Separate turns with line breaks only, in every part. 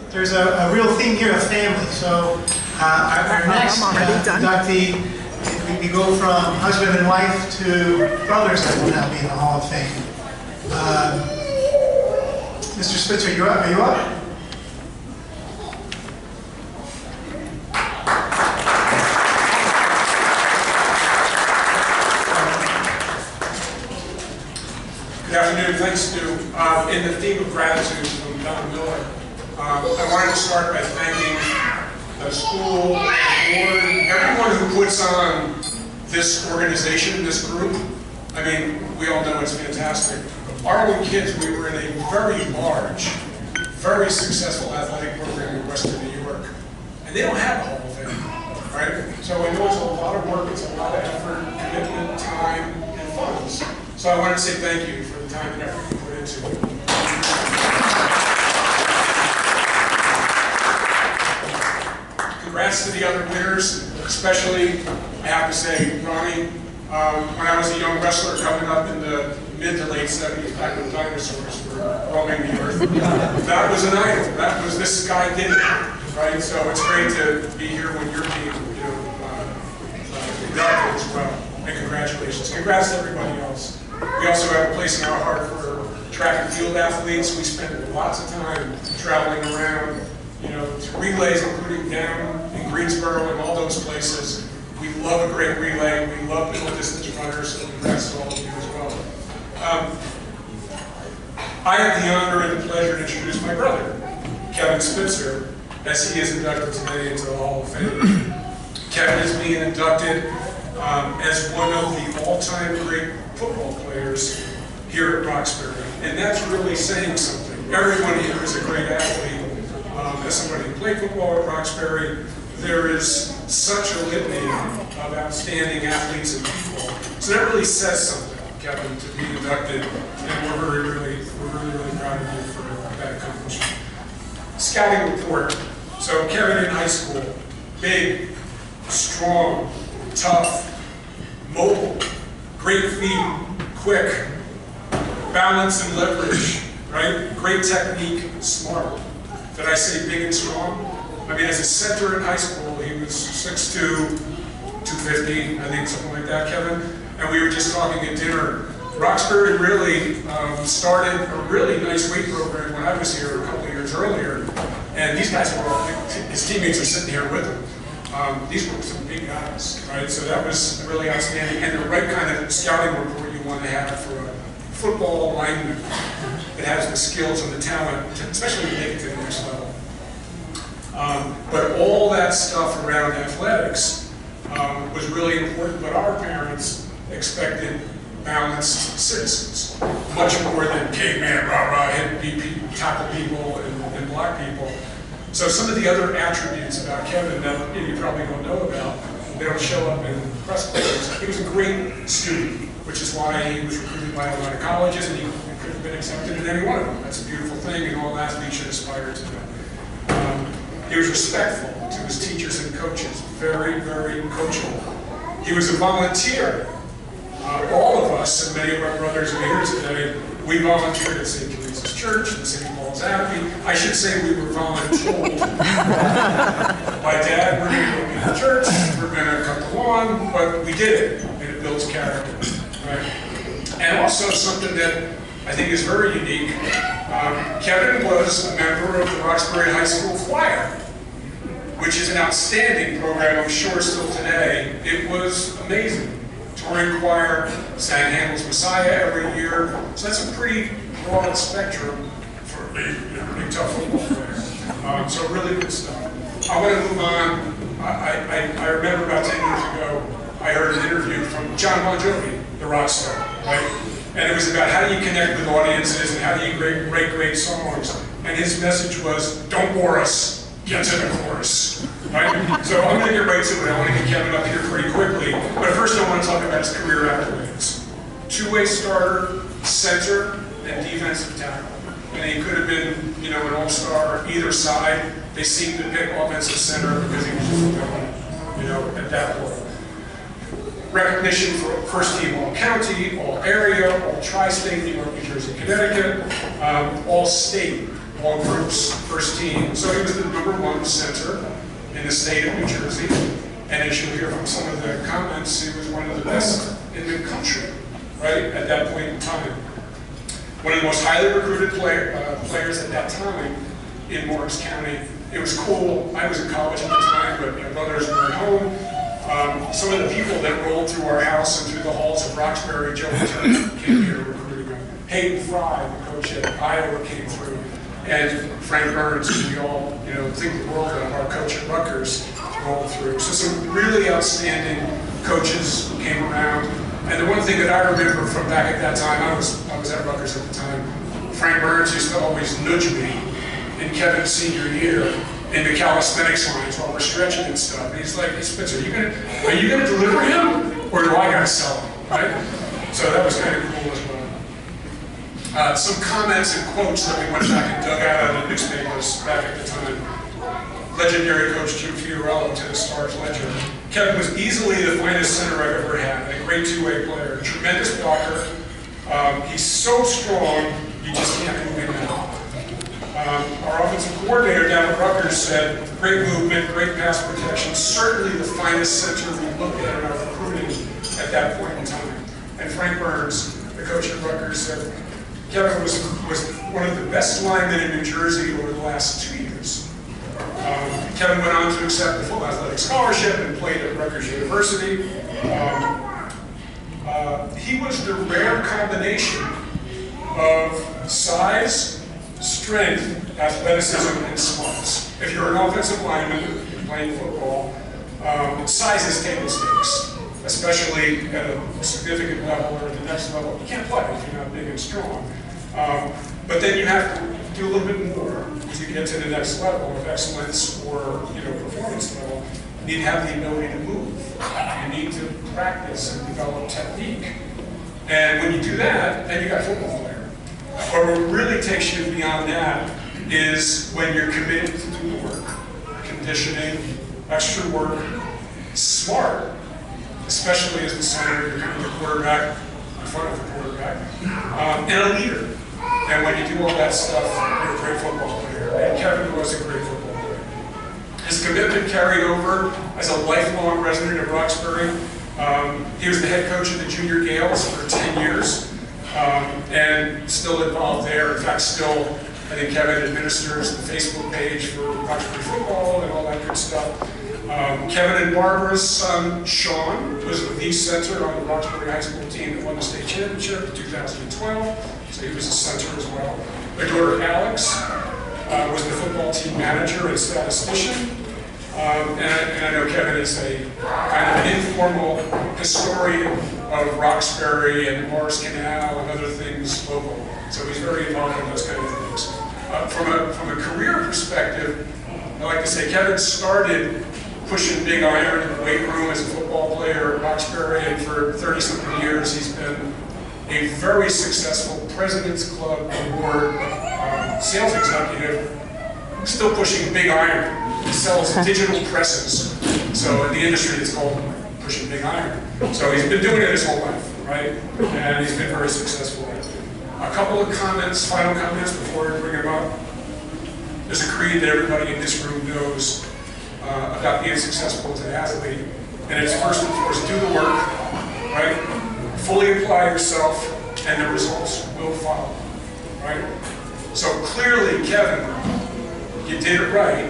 There's a real theme here of family. So our next inductee, we go from husband and wife to brothers that will now be in the Hall of Fame. Mr. Spitzer, are you up?
Good afternoon. Thanks, Stu. In the theme of gratitude from Don Miller, I wanted to start by thanking the school, the board, everyone who puts on this organization, this group. I mean, we all know it's fantastic. Our own kids, we were in a very large, very successful athletic program in Western New York, and they don't have a Hall of Fame, right? So I know it's a lot of work, it's a lot of effort, commitment, time, and funds. So I want to say thank you for the time and effort you put into it. Congrats to the other winners, especially, I have to say, Ronnie. When I was a young wrestler coming up in the mid to late 70s, back when dinosaurs were roaming the earth, that was an idol. That was, this guy did it, right? So it's great to be here when you're being, inducted as well. And congratulations. Congrats to everybody else. We also have a place in our heart for track and field athletes. We spend lots of time traveling around, to relays, including down in Greensboro and all those places. We love a great relay. We love middle distance runners, so congrats to all of you as well. I have the honor and the pleasure to introduce my brother, Kevin Spitzer, as he is inducted today into the Hall of Fame. Kevin is being inducted as one of the all-time great football players here at Roxbury, and that's really saying something. Everyone here is a great athlete. As somebody who played football at Roxbury, there is such a litany of outstanding athletes and people. So that really says something, Kevin, to be inducted, and we're really proud of you for that accomplishment. Scouting report. So Kevin in high school, big, strong, tough, mobile, great feet, quick, balance and leverage, right? Great technique, smart. Did I say big and strong? I mean, as a center in high school, he was 6'2", 250, I think, something like that, Kevin. And we were just talking at dinner. Roxbury really started a really nice weight program when I was here a couple of years earlier. And these guys were all, his teammates are sitting here with him. These were some big guys, right? So that was really outstanding. And the right kind of scouting report you want to have for a football lineman that has the skills and the talent, especially to make it to the next level. But all that stuff around athletics was really important, but our parents expected balanced citizens, much more than caveman, rah-rah, hit people, tackle people, and block people. So some of the other attributes about Kevin that you probably don't know about, they don't show up in press clippings. He was a great student, which is why he was recruited by a lot of colleges, and he could have been accepted in any one of them. That's a beautiful thing, and all athletes should aspire to that. He was respectful to his teachers and coaches, very, very coachable. He was a volunteer. All of us, and many of our brothers who are here today, we volunteered at St. Teresa's Church in St. Paul's Abbey. I should say we were voluntold. My dad, we're going to go to the church, we're going to cut the lawn, but we did it, and it builds character, right? And also something that I think is very unique. Kevin was a member of the Roxbury High School Choir, which is an outstanding program, I'm sure still today. It was amazing. Touring choir, sang Handel's Messiah every year. So that's a pretty broad spectrum for a big tough football player. So really good stuff. I want to move on. I remember about 10 years ago, I heard an interview from John Bon Jovi, the rock star, right? And it was about how do you connect with audiences and how do you write great songs. And his message was, don't bore us, get to the chorus. Right? So I'm going to get right to it. I want to get Kevin up here pretty quickly. But first I want to talk about his career accolades. Two-way starter, center, and defensive tackle. And he could have been, an all-star either side. They seemed to pick offensive center because he was just going, at that point. Recognition for first team all-county, all-area, all tri-state, New York, New Jersey, Connecticut, all-state, ball group's first team. So he was the #1 center in the state of New Jersey. And as you'll hear from some of the comments, he was one of the best in the country, right, at that point in time. One of the most highly recruited players at that time in Morris County. It was cool. I was in college at the time, but my brothers were at home. Some of the people that rolled through our house and through the halls of Roxbury, Joe Turner came here recruiting him. Hayden Fry, the coach at Iowa, came through. And Frank Burns, who we all think the world of, our coach at Rutgers, rolled through. So some really outstanding coaches came around. And the one thing that I remember from back at that time, I was at Rutgers at the time, Frank Burns used to always nudge me in Kevin's senior year in the calisthenics lines while we're stretching and stuff. And he's like, "Hey Spitzer, are you gonna deliver him, or do I gotta sell him?" Right? So that was kind of cool as well. Some comments and quotes that we went back and dug out of the newspapers back at the time. Legendary coach Jim Fiorello to the Stars Ledger. Kevin was easily the finest center I've ever had, a great two-way player, tremendous blocker. He's so strong, you just can't move him out. Our offensive coordinator down at Rutgers said, "Great movement, great pass protection, certainly the finest center we looked at in our recruiting at that point in time." And Frank Burns, the coach at Rutgers, said, "Kevin was one of the best linemen in New Jersey over the last 2 years." Kevin went on to accept the full athletic scholarship and played at Rutgers University. He was the rare combination of size, strength, athleticism, and smarts. If you're an offensive lineman playing football, size is table stakes, especially at a significant level or at the next level. You can't play if you're not big and strong. But then you have to do a little bit more as you get to the next level of excellence or performance level. You need to have the ability to move. You need to practice and develop technique. And when you do that, then you got a football player. But what really takes you beyond that is when you're committed to do the work. Conditioning, extra work, smart, especially as the center, you're kind of the quarterback, in front of the quarterback, and a leader. And when you do all that stuff, you're a great football player. And Kevin was a great football player. His commitment carried over as a lifelong resident of Roxbury. He was the head coach of the Junior Gales for 10 years, and still involved there. In fact, still, I think Kevin administers the Facebook page for Roxbury football and all that good stuff. Kevin and Barbara's son, Sean, was the center on the Roxbury High School team that won the state championship in 2012, so he was a center as well. Their daughter, Alex, was the football team manager and statistician. And I know Kevin is a kind of an informal historian of Roxbury and Morris Canal and other things local. So he's very involved in those kind of things. From a career perspective, I like to say Kevin started pushing big iron in the weight room as a football player at Roxbury, and for 30-something years he's been a very successful President's Club Award sales executive, still pushing big iron. He sells digital presses. So in the industry it's called pushing big iron. So he's been doing it his whole life, right? And he's been very successful at it. A couple of comments, final comments before I bring him up. There's a creed that everybody in this room knows about being successful as an athlete. And it's first and foremost, do the work, right? Fully apply yourself, and the results will follow, right? So clearly, Kevin, you did it right,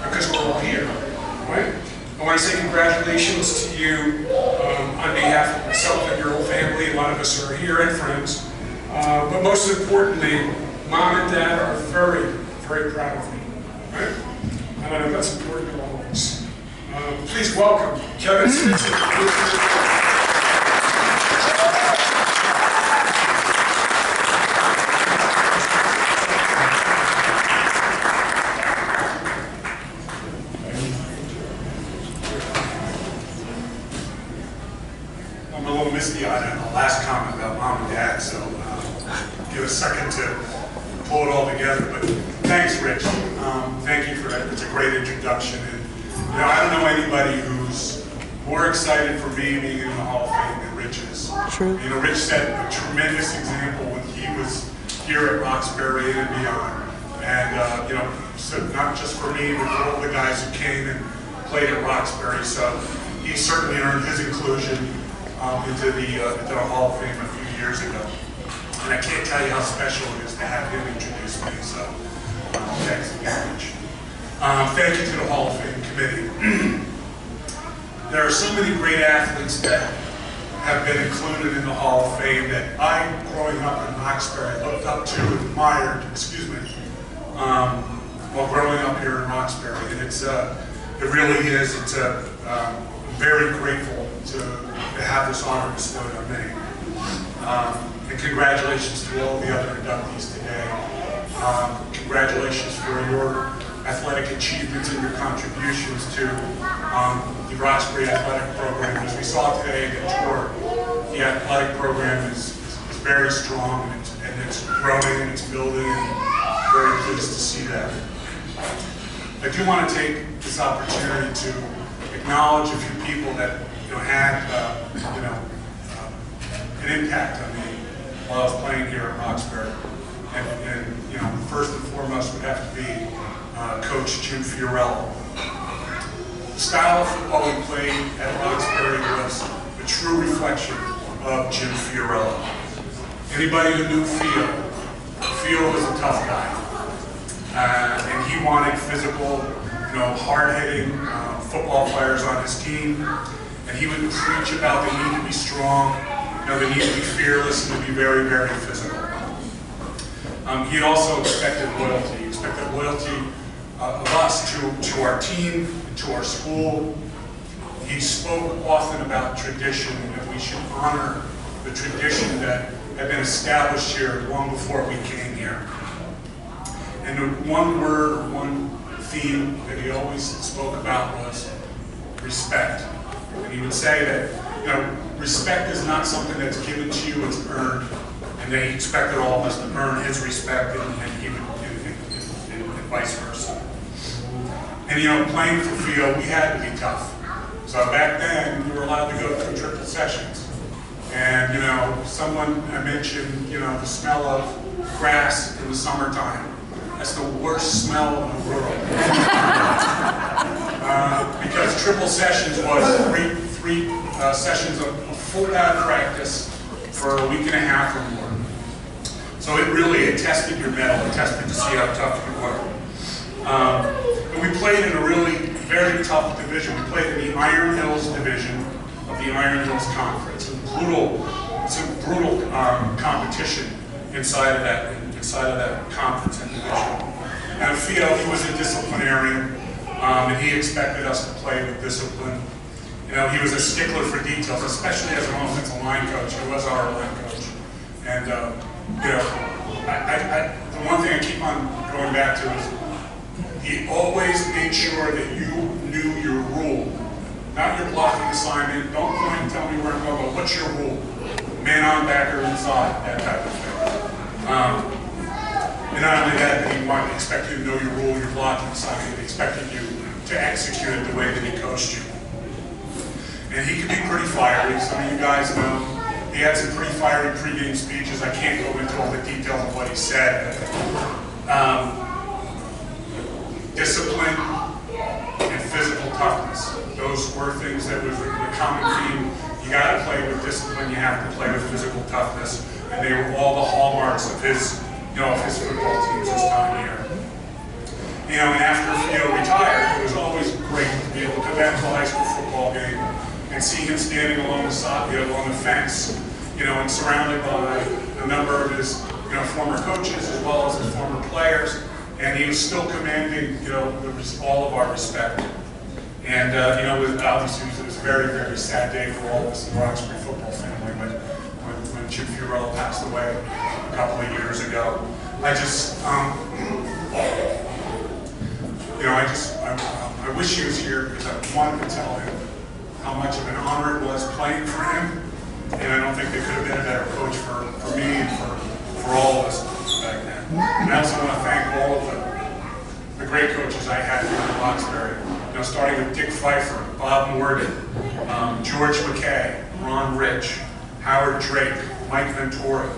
because we're all here, right? I want to say congratulations to you on behalf of myself and your whole family. A lot of us are here and friends. But most importantly, Mom and Dad are very, very proud of me, right? And I know that's important to all of us. Please welcome Kevin Spitzer.
I'm a little misty-eyed on the last comment about Mom and Dad, so give a second to pull it all together. But thanks, Rich. Thank you for that. It's a great introduction. And I don't know anybody who's more excited for me being in the Hall of Fame than Rich is.
True.
Rich set a tremendous example when he was here at Roxbury and beyond. And, you know, so not just for me, but for all the guys who came and played at Roxbury. So he certainly earned his inclusion into the Hall of Fame a few years ago. And I can't tell you how special it is to have him introduce me. So thanks again, Rich. Thank you to the Hall of Fame committee. There are so many great athletes that have been included in the Hall of Fame that I, growing up in Roxbury, looked up to and admired, while growing up here in Roxbury. And it really is, I'm very grateful to have this honor bestowed on me. And congratulations to all the other inductees today. Congratulations for your athletic achievements and your contributions to the Roxbury athletic program. As we saw today in the tour, the athletic program is very strong, and it's growing and it's building, and very pleased to see that. I do want to take this opportunity to acknowledge a few people that had an impact on me while I was playing here at Roxbury. And first and foremost would have to be Coach Jim Fiorello. The style of football he played at Roxbury was a true reflection of Jim Fiorello. Anybody who knew Fio was a tough guy. And he wanted physical, hard-hitting football players on his team. And he would preach about the need to be strong, the need to be fearless, and to be very, very physical. He also expected loyalty. He expected loyalty of us to our team, to our school. He spoke often about tradition, and that we should honor the tradition that had been established here long before we came here. And the one word, or one theme that he always spoke about was respect. And he would say that, respect is not something that's given to you, it's earned. And they expected all of us to earn his respect, and he would, and vice versa. And playing for Fio, we had to be tough. So back then, you were allowed to go through triple sessions. And someone mentioned, the smell of grass in the summertime. That's the worst smell in the world. Because triple sessions was three sessions of full pad practice for a week and a half or more. So it tested your mettle, it tested to see how tough you were. And we played in a really very tough division. We played in the Iron Hills division of the Iron Hills Conference. It's a brutal competition inside of that conference and division. And Fio, he was a disciplinarian, and he expected us to play with discipline. He was a stickler for details, especially as an offensive line coach. He was our line coach. And, the one thing I keep on going back to is he always made sure that you knew your rule. Not your blocking assignment. Don't point and tell me where to go, but what's your rule? Man on, backer, inside, that type of thing. And not only that, but he wanted to expect you to know your rule, your blocking assignment. He expected you to execute it the way that he coached you. And he could be pretty fiery. Some of you guys know he had some pretty fiery pregame speeches. I can't go into all the details of what he said. Discipline and physical toughness. Those were things that was the common theme. You got to play with discipline. You have to play with physical toughness. And they were all the hallmarks of his football teams this time here. And after Fio retired, it was always great to be able to come back to a high school football game and see him standing along the side, along the fence, and surrounded by a number of his, former coaches as well as his former players, and he was still commanding, all of our respect. And obviously it was a very, very sad day for all of us in the Roxbury football family when Jim Fiorello passed away a couple of years ago. I wish he was here because I wanted to tell him how much of an honor it was playing for him, and I don't think there could have been a better coach for me and for all of us back then. And I also want to thank all of the great coaches I had here in Roxbury, starting with Dick Pfeiffer, Bob Morgan, George McKay, Ron Rich, Howard Drake, Mike Ventura,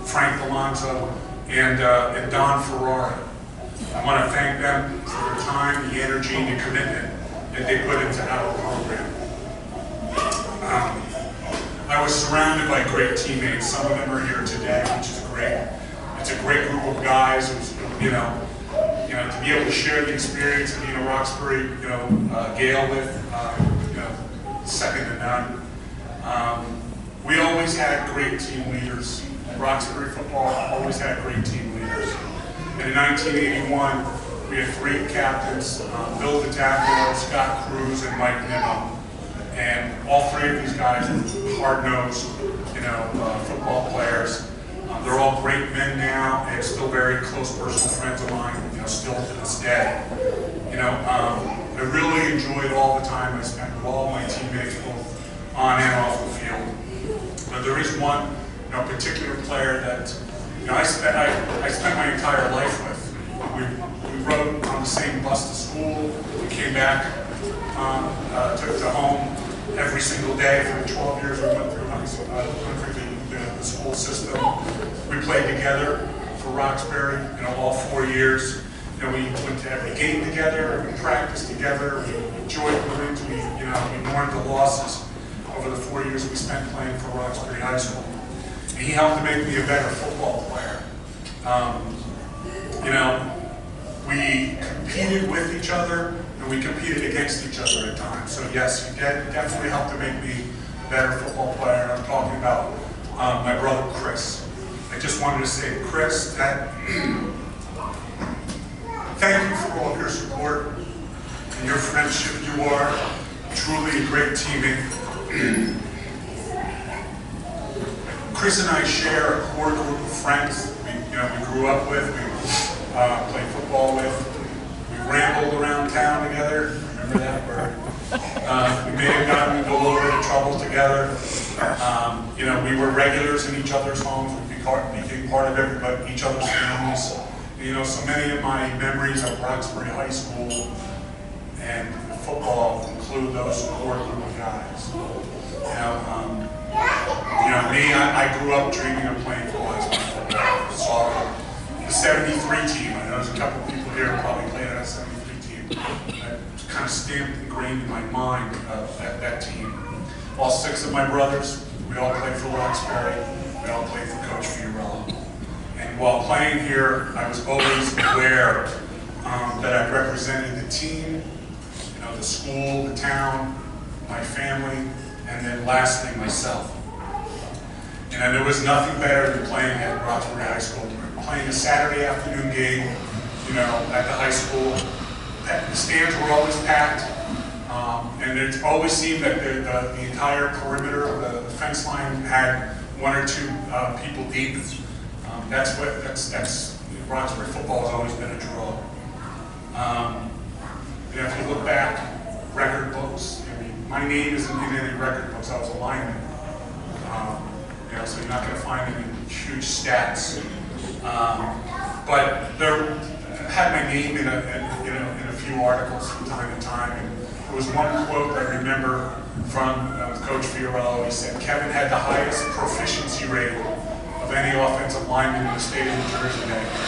Frank Alonso, and Don Ferrara. I want to thank them for their time, the energy, and the commitment that they put into our program. I was surrounded by great teammates. Some of them are here today, which is great. It's a great group of guys who's, to be able to share the experience of being a Roxbury, Gale with, second to none. We always had great team leaders. Roxbury football always had great team leaders. And in 1981, we had three captains, Bill DiTacchio, Scott Cruz, and Mike Nimmo. And all three of these guys are hard-nosed, football players. They're all great men now, and still very close personal friends of mine, still to this day. I really enjoyed all the time I spent with all my teammates, both on and off the field. But there is one, particular player that, I spent my entire life with. We rode on the same bus to school. We came back, took to home every single day for the 12 years we went through the school system. We played together for Roxbury, all 4 years. We went to every game together, we practiced together, we enjoyed the wins, we mourned the losses over the 4 years we spent playing for Roxbury High School. And he helped to make me a better football player. We competed with each other, and we competed against each other at times. So yes, he definitely helped to make me a better football player. I'm talking about my brother Chris. I just wanted to say, Chris, that thank you for all of your support and your friendship. You are truly a great teammate. Chris and I share a core group of friends we grew up with, we played football with, we rambled around town together. Remember that word? We may have gotten into a little bit of trouble together. We were regulars in each other's homes. We became part of each other's families. So many of my memories of Roxbury High School and football include those core group of guys. I grew up dreaming of playing for Roxbury football. Saw the 73 team. I know there's a couple of people here who probably played on that 73 team. That kind of stamped ingrained in my mind that team. All 6 of my brothers, we all played for Roxbury. We all played for Coach Fiorello. And while playing here, I was always aware that I represented the team, the school, the town, my family, and then lastly, myself. And there was nothing better than playing at Roxbury High School. Playing a Saturday afternoon game, at the high school. The stands were always packed, and it always seemed that the entire perimeter of the fence line had 1 or 2 people deep. That's Roxbury football has always been a draw. If you look back, record books. My name isn't in any record books. I was a lineman. So you're not going to find any huge stats. But there had my name in a few articles from time to time. And there was one quote I remember from Coach Fiorello. He said, Kevin had the highest proficiency rate of any offensive lineman in the state of New Jersey that year.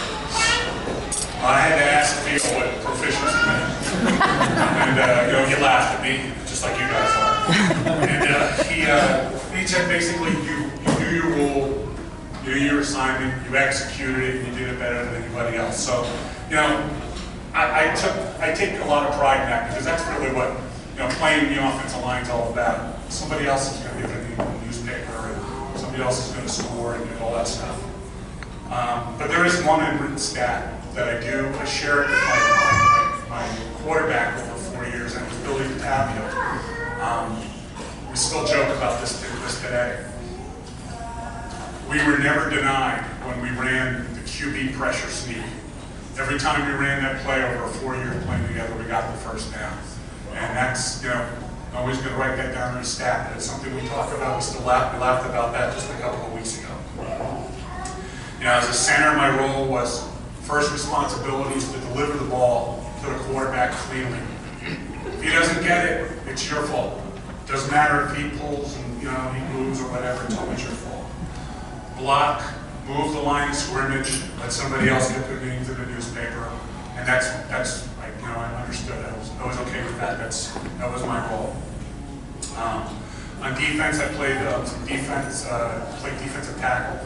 I had to ask Theo what proficiency meant. And he laughed at me, just like you guys are. And he said basically, you knew your role, you knew your assignment, you executed it, and you did it better than anybody else. So, I take a lot of pride in that, because that's really what playing the offensive line is all about. Somebody else is going to give it in the newspaper, and somebody else is going to score and all that stuff. But there is one unwritten stat that I share it with my quarterback over 4 years, and it was Billy DiTacchio. We still joke about this today. We were never denied when we ran the QB pressure sneak. Every time we ran that play over a 4 year playing together, we got the first down. And that's, I'm always going to write that down in a stat. It's something we talk about. We laughed about that just a couple of weeks ago. As a center, my role was first responsibilities to deliver the ball to the quarterback cleanly. If he doesn't get it, it's your fault. Doesn't matter if he pulls and he moves or whatever, it's always your fault. Block, move the line of scrimmage, let somebody else get their name to the newspaper. And that's like, you know, I understood. I was okay with that. That was my role. On defense, I played some defense, played defensive tackle.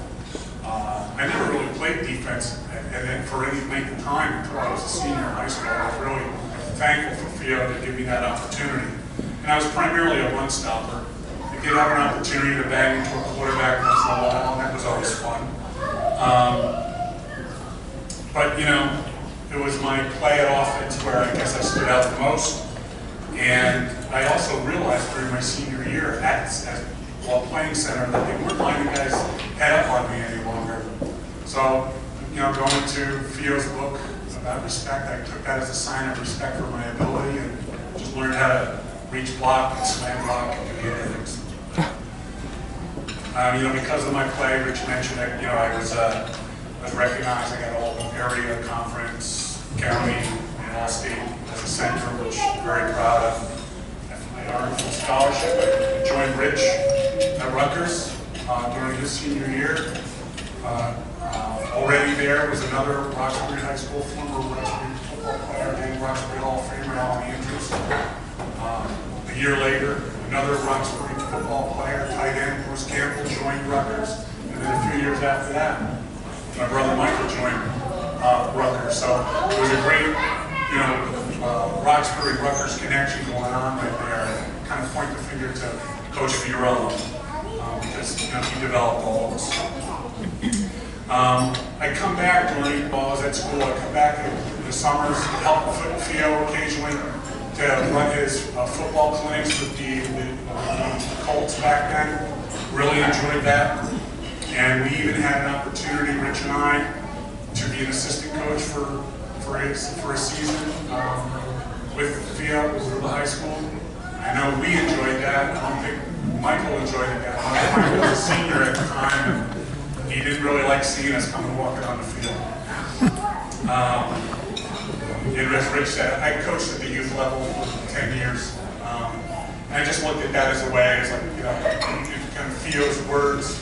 I never really played defense, and then for any length of time until I was a senior in high school. I was really thankful for Theo to give me that opportunity. And I was primarily a run stopper. I did have an opportunity to bang into a quarterback once in a while, and that was always fun. But you know, it was my play at offense where I guess I stood out the most. And I also realized during my senior year while playing center that they weren't letting guys head up on me any longer. So, you know, going to Theo's book about respect, I took that as a sign of respect for my ability and just learned how to reach block and slam block and do the other things. You know, because of my play, Rich mentioned that, you know, I was recognized. I got all area, conference, county, and all state as a center, which I'm very proud of. I earned a full scholarship. I joined Rich at Rutgers during his senior year. Already there was another Roxbury High School former Roxbury football player named Roxbury Hall of Famer Alan Andrews. A year later, another Roxbury football player, tight end Bruce Campbell, joined Rutgers. And then a few years after that, my brother Michael joined Rutgers. So it was a great, you know, Roxbury-Rutgers connection going on right there. I kind of point the finger to Coach Fiorello because, you know, he developed all of us. I come back while I was at school. I come back in the summers, help Theo occasionally to run his football clinics with the Colts back then. Really enjoyed that. And we even had an opportunity, Rich and I, to be an assistant coach for a season with Theo at the high school. I know we enjoyed that. I don't think Michael enjoyed it that much. Michael was a senior at the time, and he didn't really like seeing us coming walking on the field. And as Rich said, I coached at the youth level for 10 years. And I just looked at that as a way, as like, you know, kind of Theo's words.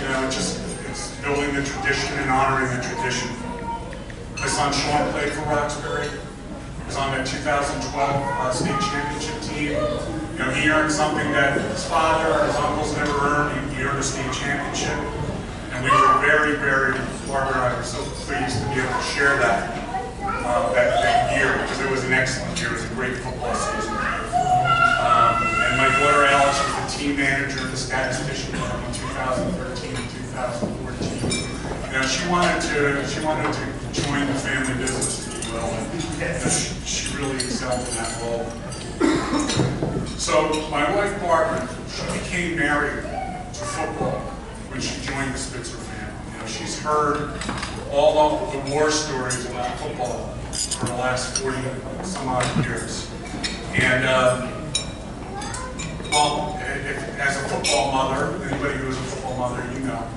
You know, it's building the tradition and honoring the tradition. My son Sean played for Roxbury. He was on the 2012 state championship team. You know, he earned something that his father or his uncles never earned. He earned a state championship. And we were very, very, Barbara and I were so pleased to be able to share that year, because it was an excellent year. It was a great football season. And my daughter Alice was the team manager of the statistician in 2013 and 2014. You know, she wanted to join the family business, if you will, and she really excelled in that role. So my wife Barbara, she became married to football when she joined the Spitzer family. You know, she's heard all of the war stories about football for the last 40 some odd years. And well, as a football mother, anybody who's a football mother, you know,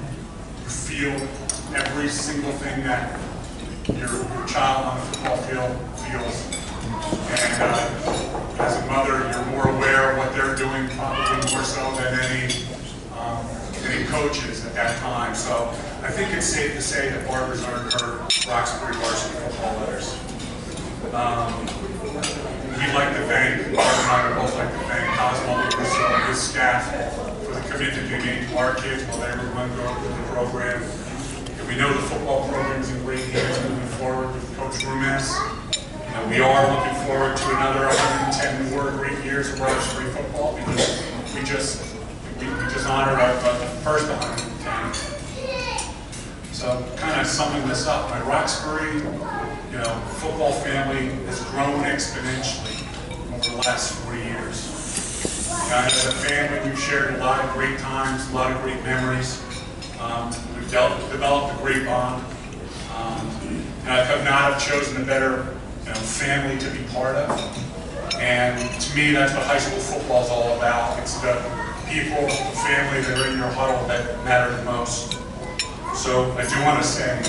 you feel every single thing that your child on the football field feels. And as a mother, you're more aware of what they're doing, probably more so than any coaches at that time. So I think it's safe to say that Barbara's earned her Roxbury varsity football letters. We'd like to thank, Barbara and I would both like to thank Cosmo and his staff for the commitment they made to our kids while they were going through the program. And we know the football program is in great hands moving forward with Coach Rumes. And we are looking forward to another 110 more great years of Roxbury football, because we just honored our first 110. So kind of summing this up, my Roxbury, you know, football family has grown exponentially over the last 40 years. As a family, we've shared a lot of great times, a lot of great memories. We've developed a great bond. And I could not have chosen a better, you know, family to be part of. And to me, that's what high school football is all about. It's the people, the family that are in your huddle that matter the most. So I do want to say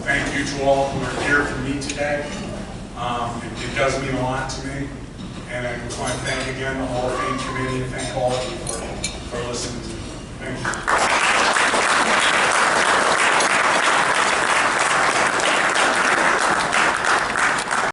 thank you to all who are here for me today. It does mean a lot to me. And I just want to thank again the Hall of Fame committee and thank all of you for listening to me. Thank you.